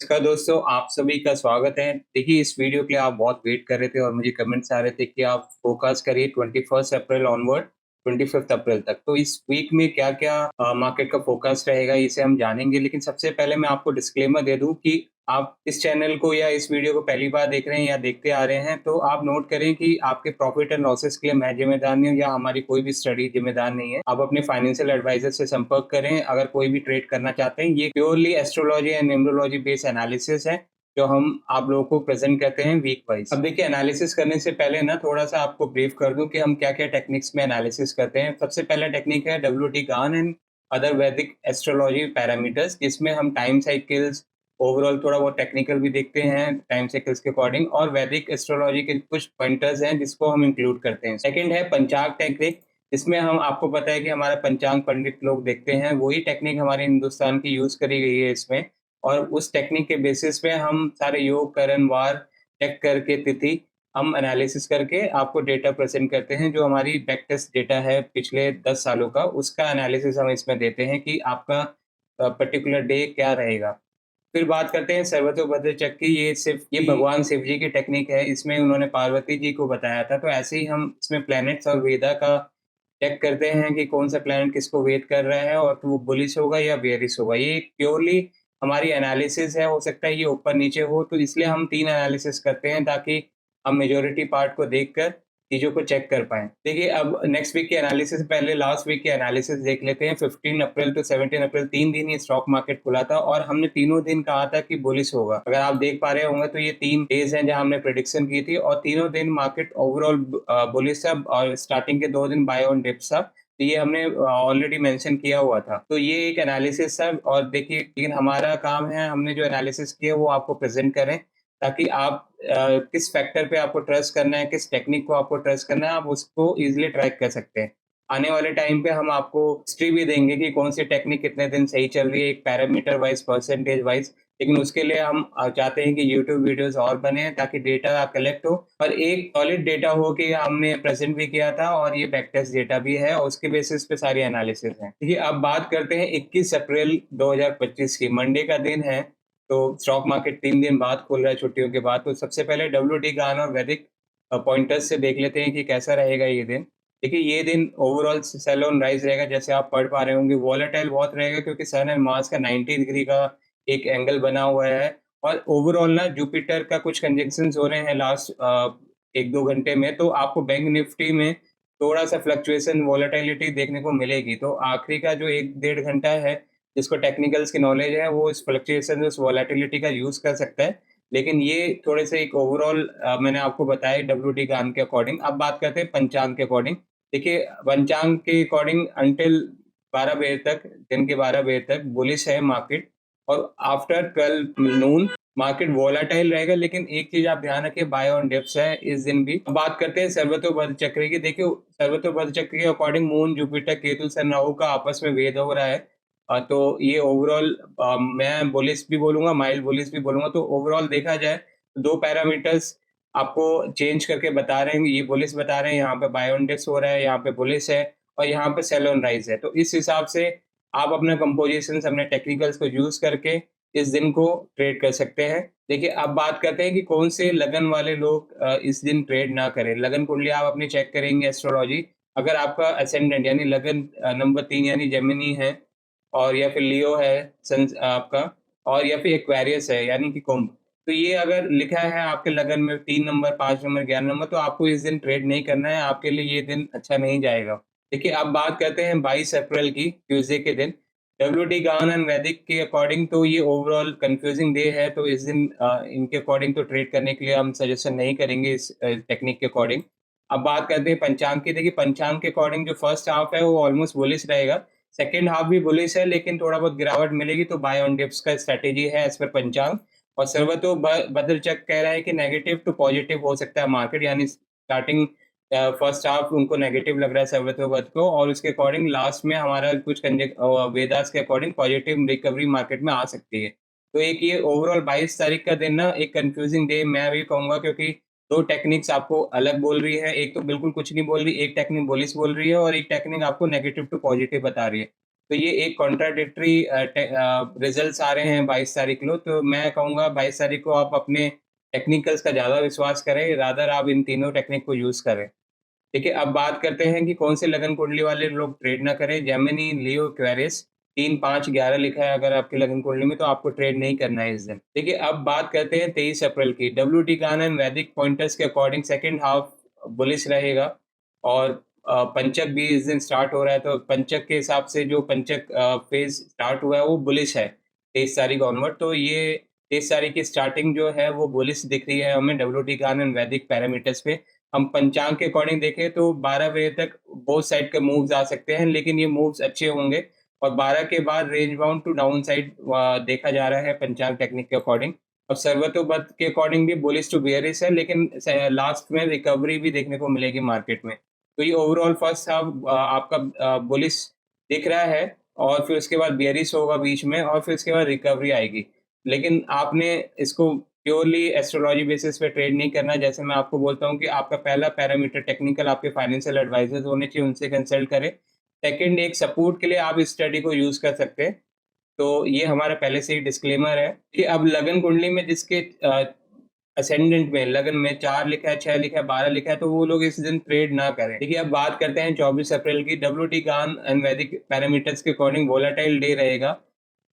नमस्कार दोस्तों, आप सभी का स्वागत है। देखिए, इस वीडियो के लिए आप बहुत वेट कर रहे थे और मुझे कमेंट्स आ रहे थे कि आप फोरकास्ट करिए 21 अप्रैल ऑनवर्ड 25 अप्रैल तक। तो इस वीक में क्या-क्या मार्केट का फोरकास्ट रहेगा, इसे हम जानेंगे। लेकिन सबसे पहले मैं आपको डिस्क्लेमर दे दूँ कि आप इस चैनल को या इस वीडियो को पहली बार देख रहे हैं या देखते आ रहे हैं, तो आप नोट करें कि आपके प्रॉफिट एंड लॉसेस के लिए मैं ज़िम्मेदार नहीं हूँ या हमारी कोई भी स्टडी ज़िम्मेदार नहीं है। आप अपने फाइनेंशियल एडवाइज़र से संपर्क करें अगर कोई भी ट्रेड करना चाहते हैं। ये purely astrology and numerology based analysis है, जो हम आप लोगों को प्रेज़ेंट करते हैं वीक वाइज़। अब देखिए, एनालिसिस करने से पहले ना थोड़ा-सा आपको ब्रीफ कर दूँ कि हम क्या-क्या टेक्निक्स में एनालिसिस करते हैं। सबसे पहला टेक्निक है डब्ल्यूटी गान एंड अदर वैदिक एस्ट्रोलॉजी पैरामीटर्स, जिसमें हम टाइम साइकिल्स, ओवरऑल थोड़ा बहुत टेक्निकल भी देखते हैं टाइम साइकिल्स के अकॉर्डिंग, और वैदिक एस्ट्रोलॉजी के कुछ पॉइंटर्स हैं जिसको हम इंक्लूड करते हैं। सेकंड है पंचांग टेक्निक, इसमें हम आपको पता है कि हमारा पंचांग पंडित लोग देखते हैं, वही टेक्निक हमारे हिंदुस्तान की यूज़ करी गई है इसमें। और उस टेक्निक के बेसिस पे हम सारे योग, करण, वार चेक करके तिथि हम एनालिसिस करके आपको डेटा प्रेज़ेंट करते हैं, जो हमारी बैक टेस्ट डेटा है पिछले 10 सालों का, उसका एनालिसिस हम इसमें देते हैं कि आपका पर्टिकुलर डे क्या रहेगा। फिर बात करते हैं सर्वतोभद्र चक्र की। ये भगवान शिव जी की टेक्निक है, इसमें उन्होंने पार्वती जी को बताया था। तो ऐसे ही हम इसमें प्लैनेट्स और वेदा का चेक करते हैं कि कौन-सा प्लैनेट किसको वेद कर रहा है और वो बुलिश होगा या बेयरिश होगा। ये एक प्योरली हमारी एनालिसिस है, हो सकता है ये ऊपर-नीचे हो, तो इसलिए हम 3 एनालिसिस करते हैं ताकि हम मेजॉरिटी पार्ट को देखकर चीज़ों को चेक कर पाएँ। देखिए, अब नेक्स्ट वीक की एनालिसिस से पहले लास्ट वीक की एनालिसिस देख लेते हैं। 15 अप्रैल टू 17 अप्रैल 3 दिन ये स्टॉक मार्केट खुला था और हमने तीनों दिन कहा था कि बुलिश होगा। अगर आप देख पा रहे होंगे तो ये 3 डेज़ हैं जहाँ हमने प्रेडिक्शन की थी और तीनों दिन मार्केट ओवरऑल बुलिश था और स्टार्टिंग के 2 दिन बाय ऑन डिप्स था। तो ये हमने ऑलरेडी मेंशन किया हुआ था। तो ये एक एनालिसिस था और देखिए, लेकिन हमारा काम है, हमने जो एनालिसिस किया वो आपको प्रेज़ेंट करें ताकि आप किस फैक्टर पे आपको ट्रस्ट करना है, किस टेक्निक को आपको ट्रस्ट करना है, आप उसको ईज़िली ट्रैक कर सकते हैं। आने वाले टाइम पे हम आपको हिस्ट्री भी देंगे कि कौन-सी टेक्निक कितने दिन सही चल रही है, एक पैरामीटर वाइज़, परसेंटेज वाइज़। लेकिन उसके लिए हम चाहते हैं कि यूट्यूब वीडियोज़ और बने ताकि डेटा कलेक्ट हो और एक सॉलिड डेटा हो कि हमने प्रेज़ेंट भी किया था और ये बैक टेस्ट डेटा भी है और उसके बेसिस पे सारी एनालिसिस है। देखिए, अब बात करते हैं 21 अप्रैल 2025 की, मंडे का दिन है। तो स्टॉक मार्केट 3 दिन बाद खुल रहा है छुट्टियों के बाद। तो सबसे पहले डब्ल्यूटी गान और वैदिक पॉइंटर्स से देख लेते हैं कि कैसा रहेगा ये दिन। देखिए, ये दिन ओवरऑल सेल ऑन राइज़ रहेगा, जैसे आप पढ़ पा रहे होंगे। वोलेटाइल बहुत रहेगा क्योंकि सन एंड मार्स का 90 डिग्री का एक एंगल बना हुआ है और ओवरऑल ना जुपिटर का कुछ कंजंक्शंस हो रहे हैं लास्ट 1-2 घंटे में, तो आपको बैंक निफ्टी में थोड़ा-सा फ्लक्चुएशन, वोलेटिलिटी देखने को मिलेगी। तो आखिरी का जो 1 डेढ़ घंटा है, जिसको टेक्निकल्स की नॉलेज है, वो इस फ्लक्चुएशन, उस वोलेटिलिटी का यूज़ कर सकता है। लेकिन ये थोड़े-से एक ओवरऑल मैंने आपको बताया डब्ल्यूटी गान के अकॉर्डिंग। अब बात करते हैं पंचांग के अकॉर्डिंग। देखिए, पंचांग के अकॉर्डिंग अंटिल 12 बजे तक, दिन के 12 बजे तक बुलिश है मार्केट और आफ्टर 12 नून मार्केट वोलेटाइल रहेगा। लेकिन एक चीज़ आप ध्यान रखिए, बाय ऑन डिप्स है इस दिन भी। अब बात करते हैं सर्वतोभद्र चक्र की। देखिए, सर्वतोभद्र चक्र के अकॉर्डिंग मून, जुपिटर, केतु, सन, राहु का आपस में वेद हो रहा है। तो ये ओवरऑल मैं बुलिश भी बोलूँगा, माइल्ड बुलिश भी बोलूँगा। तो ओवरऑल देखा जाए, 2 पैरामीटर्स आपको चेंज करके बता रहे हैं। ये बुलिश बता रहे हैं, यहाँ पे बाय ऑन डिप्स हो रहा है, यहाँ पे बुलिश है और यहाँ पे सेल ऑन राइज़ है। तो इस हिसाब से आप अपना कंपोजिशंस, अपने टेक्निकल्स को यूज़ करके इस दिन को ट्रेड कर सकते हैं। देखिए, अब बात करते हैं कि कौन से लगन वाले लोग इस दिन ट्रेड ना करें। लगन कुंडली आप अपनी चेक करेंगे एस्ट्रोलॉजी। अगर आपका असेंडेंट यानी लगन नंबर 3 यानी जेमिनी है और या फिर लियो है आपका, और या फिर एक्वेरियस है यानी कि कुंभ। तो ये अगर लिखा है आपके लगन में 3 नंबर, 5 नंबर, 11 नंबर, तो आपको इस दिन ट्रेड नहीं करना है, आपके लिए ये दिन अच्छा नहीं जाएगा। देखिए, अब बात करते हैं 22 अप्रैल की, ट्यूज़डे के दिन। डब्ल्यूटी गान एंड वैदिक के अकॉर्डिंग तो ये ओवरऑल कंफ्यूजिंग डे है, तो इस दिन इनके अकॉर्डिंग तो ट्रेड करने के लिए हम सजेशन नहीं करेंगे इस टेक्निक के अकॉर्डिंग। अब बात करते हैं पंचांग की। देखिए, पंचांग के अकॉर्डिंग जो फर्स्ट हाफ है वो ऑलमोस्ट बुलिश रहेगा। सेकंड हाफ भी बुलिश है, लेकिन थोड़ा बहुत गिरावट मिलेगी, तो बाय ऑन डिप्स का स्ट्रैटेजी है एज़ पर पंचांग। और भद्र चक कह रहा है कि नेगेटिव टू पॉजिटिव हो सकता है मार्केट, यानी स्टार्टिंग फर्स्ट हाफ उनको नेगेटिव लग रहा है सर्वतोभद्र को और उसके अकॉर्डिंग लास्ट में हमारा कुछ वेदास के अकॉर्डिंग पॉजिटिव रिकवरी मार्केट में आ सकती है। तो एक ये ओवरऑल 22 तारीख का दिन ना एक कंफ्यूजिंग डे मैं भी कहूँगा, क्योंकि 2 टेक्निक्स आपको अलग बोल रही है। एक तो बिल्कुल कुछ नहीं बोल रही, एक टेक्निक बुलिश बोल रही है और एक टेक्निक आपको नेगेटिव टू पॉजिटिव बता रही है। तो ये एक कॉन्ट्राडिक्टरी रिजल्ट्स आ रहे हैं 22 तारीख को, तो मैं कहूँगा 22 तारीख को आप अपने टेक्निकल्स का ज़्यादा विश्वास करें, रादर आप इन तीनों टेक्निक को यूज़ करें। ठीक है, अब बात करते हैं कि कौन से लगन कुंडली वाले लोग ट्रेड ना करें। जेमिनी, लियो, एक्वेरियस 3, 5, 11 लिखा है अगर आपकी लगन कुंडली में, तो आपको ट्रेड नहीं करना है इस दिन। देखिए, अब बात करते हैं 23 अप्रैल की। डब्ल्यूटी गान एंड वैदिक पॉइंटर्स के अकॉर्डिंग सेकंड हाफ बुलिश रहेगा और पंचक भी इस दिन स्टार्ट हो रहा है, तो पंचक के हिसाब से जो पंचक फेज स्टार्ट हुआ है वो बुलिश है 23 तारीख ऑनवर्ड। तो ये 23 तारीख की स्टार्टिंग जो है वो बुलिश दिख रही है हमें डब्ल्यूटी गान एंड वैदिक पैरामीटर्स पे। हम पंचांग के अकॉर्डिंग देखें तो 12 बजे तक बोथ साइड के मूव्स आ सकते हैं, लेकिन ये मूव्स अच्छे होंगे और 12 के बाद range bound to down side देखा जा रहा है पंचांग टेक्निक के अकॉर्डिंग। और सर्वतोमुख के अकॉर्डिंग भी बुलिश टू बेयरिश है, लेकिन लास्ट में रिकवरी भी देखने को मिलेगी मार्केट में। तो ये ओवरऑल फर्स्ट हाफ आपका बुलिश दिख रहा है और फिर उसके बाद बेयरिश होगा बीच में और फिर उसके बाद रिकवरी आएगी। लेकिन आपने इसको प्योरली एस्ट्रोलॉजी बेसिस पे ट्रेड नहीं करना। जैसे मैं आपको बोलता हूँ कि आपका पहला पैरामीटर टेक्निकल आपके फाइनेंशियल एडवाइजर्स होने चाहिए, उनसे कंसल्ट करें। सेकंड, एक सपोर्ट के लिए आप इस स्टडी को यूज़ कर सकते हैं। तो ये हमारा पहले से ही डिस्क्लेमर है कि अब लगन कुंडली में जिसके असेंडेंट में लगन में 4 लिखा है, 6 लिखा है, 12 लिखा है, तो वो लोग इस दिन ट्रेड ना करें। देखिए, अब बात करते हैं 24 अप्रैल की। डब्ल्यूटी गान एंड वैदिक पैरामीटर्स के अकॉर्डिंग वोलेटाइल डे रहेगा।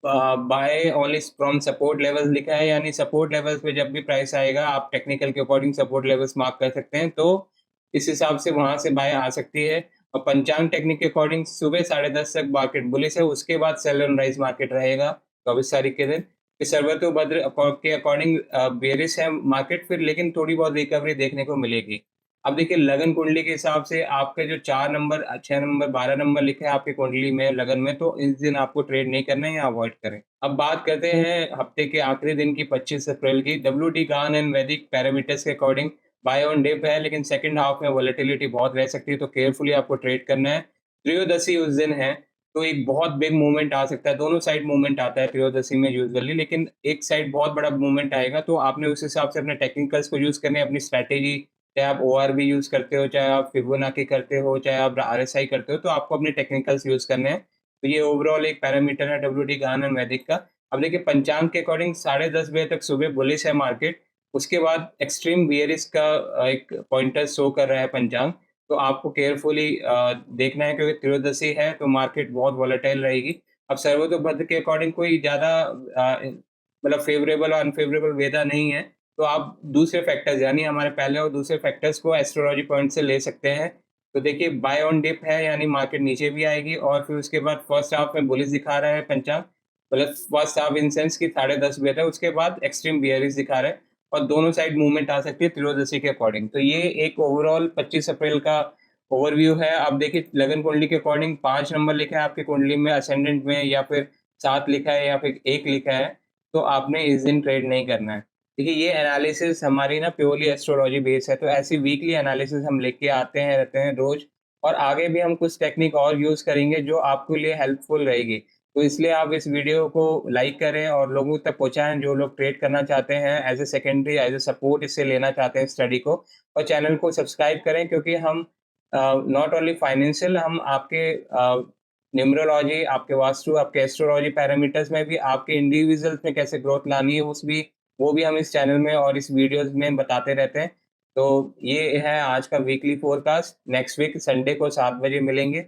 Buy only from support levels लिखा है, यानी सपोर्ट लेवल्स पे जब भी प्राइस आएगा आप टेक्निकल के अकॉर्डिंग सपोर्ट लेवल्स मार्क कर सकते हैं, तो इस हिसाब से वहां से बाय आ सकती है। और पंचांग टेक्निक के अकॉर्डिंग सुबह 10:30 तक मार्केट बुलिश है, उसके बाद सेल एंड राइज मार्केट रहेगा 24 तारीख के दिन। फिर सर्वतोभद्र के अकॉर्डिंग बेरिश है मार्केट फिर, लेकिन थोड़ी बहुत रिकवरी देखने को मिलेगी। अब देखिए, लगन कुंडली के हिसाब से आपके जो 4 नंबर, 6 नंबर, 12 नंबर लिखे हैं आपकी कुंडली में लगन में, तो इस दिन आपको ट्रेड नहीं करना है या अवॉइड करें। अब बात करते हैं हफ्ते के आखिरी दिन की 25 अप्रैल की। डब्ल्यूटी गान एंड वैदिक पैरामीटर्स के अकॉर्डिंग बाय ऑन डिप है, लेकिन सेकंड हाफ में वोलेटिलिटी बहुत रह सकती है, तो केयरफुली आपको ट्रेड करना है। त्रयोदशी उस दिन है, तो एक बहुत बिग मूवमेंट आ सकता है। दोनों साइड मूवमेंट आता है त्रयोदशी में यूजुअली, लेकिन एक साइड बहुत बड़ा मूवमेंट आएगा, तो आपने उस हिसाब से अपने टेक्निकल्स को यूज़ करने, अपनी स्ट्रैटेजी, चाहे आप ओआरबी यूज़ करते हो, चाहे आप फिबोनाची करते हो, चाहे आप आरएसआई करते हो, तो आपको अपने टेक्निकल्स यूज़ करने हैं। तो ये ओवरऑल एक पैरामीटर है डब्ल्यूटी गान एंड वैदिक का। अब देखिए, पंचांग के अकॉर्डिंग 10:30 बजे तक सुबह बुलिश है मार्केट, उसके बाद एक्सट्रीम बियरिश का एक पॉइंटर शो कर रहा है पंचांग। तो आपको केयरफुली देखना है, क्योंकि त्रयोदशी है तो मार्केट बहुत वोलेटाइल रहेगी। अब सर्वतोभद्र के अकॉर्डिंग कोई ज़्यादा मतलब फेवरेबल और अनफेवरेबल वेदा नहीं है, तो आप दूसरे फैक्टर्स, यानी हमारे पहले और दूसरे फैक्टर्स को एस्ट्रोलॉजी पॉइंट से ले सकते हैं। तो देखिए, बाय ऑन डिप है, यानी मार्केट नीचे भी आएगी और फिर उसके बाद फर्स्ट हाफ में बुलिश दिखा रहा है पंचांग, मतलब फर्स्ट हाफ इन सेंस कि 10:30 बजे तक, उसके बाद एक्सट्रीम बियरिश दिखा रहा है और दोनों साइड मूवमेंट आ सकती है त्रयोदशी के अकॉर्डिंग। तो ये एक ओवरऑल 25 अप्रैल का ओवरव्यू है। अब देखिए, लगन कुंडली के अकॉर्डिंग 5 नंबर लिखा है आपकी कुंडली में असेंडेंट में, या फिर 7 लिखा है, या फिर 1 लिखा है, तो आपने इस दिन ट्रेड नहीं करना है। देखिए, ये एनालिसिस हमारी ना प्योरली एस्ट्रोलॉजी बेस्ड है, तो ऐसी वीकली एनालिसिस हम लेके आते हैं रहते हैं रोज़, और आगे भी हम कुछ टेक्निक और यूज़ करेंगे जो आपके लिए हेल्पफुल रहेगी। तो इसलिए आप इस वीडियो को लाइक करें और लोगों तक पहुँचाएँ, जो लोग ट्रेड करना चाहते हैं as a secondary, as a support इससे लेना चाहते हैं स्टडी को। और चैनल को सब्सक्राइब करें, क्योंकि हम नॉट ओनली फाइनेंशियल, हम आपके न्यूमरोलॉजी, आपके वास्तु, आपके एस्ट्रोलॉजी पैरामीटर्स में भी आपके इंडिविजुअल्स में कैसे ग्रोथ लानी है, वो भी हम इस चैनल में और इस वीडियोज़ में बताते रहते हैं। तो ये है आज का weekly forecast. Next week Sunday को 7 बजे मिलेंगे।